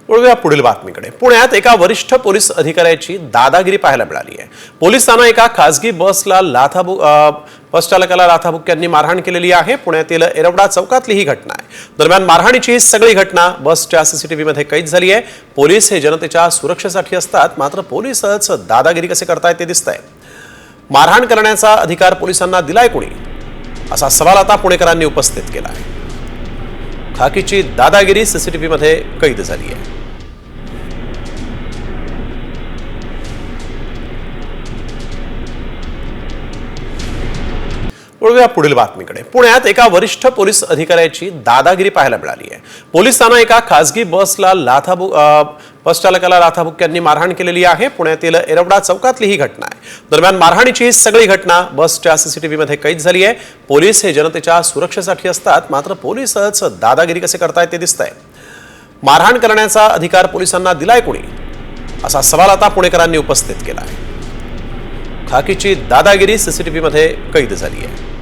वळूया पुढील बातमीकडे। पुण्यात एका वरिष्ठ पोलीस अधिकाऱ्याची दादागिरी पाहायला मिळाली आहे। पोलिसांना एका खासगी बसला बस चालकाला लाथाबुक्क्यांनी मारहाण केलेली आहे। पुण्यातील एरवडा चौकातली ही घटना आहे। दरम्यान मारहाणीची ही सगळी घटना बसच्या सीसीटीव्हीमध्ये कैद झाली आहे। पोलीस हे जनतेच्या सुरक्षेसाठी असतात, मात्र पोलीसच दादागिरी कसे करतायत ते दिसतंय। मारहाण करण्याचा अधिकार पोलिसांना दिलाय कोणी, असा सवाल आता पुणेकरांनी उपस्थित केला आहे। खाकीची दादागिरी सीसीटीव्हीमध्ये कैद झाली आहे। वळूया पुढील बातमीकडे। पुण्यात एका वरिष्ठ पोलीस अधिकाऱ्याची दादागिरी पाहायला मिळाली आहे। पोलिसांना एका खासगी बसला बस चालकाला लाथाबुक्क्यांनी मारहाण केलेली आहे। पुण्यातील एरवडा चौकातली ही घटना आहे। दरम्यान मारहाणीची ही सगळी घटना बसच्या सीसीटीव्हीमध्ये कैद झाली आहे। पोलीस हे जनतेच्या सुरक्षेसाठी असतात, मात्र पोलीसच दादागिरी कसे करतायत ते दिसतंय। मारहाण करण्याचा अधिकार पोलिसांना दिलाय कोणी, असा सवाल आता पुणेकरांनी उपस्थित केला आहे। खाकीची दादागिरी सीसीटीव्हीमध्ये कैद झाली आहे।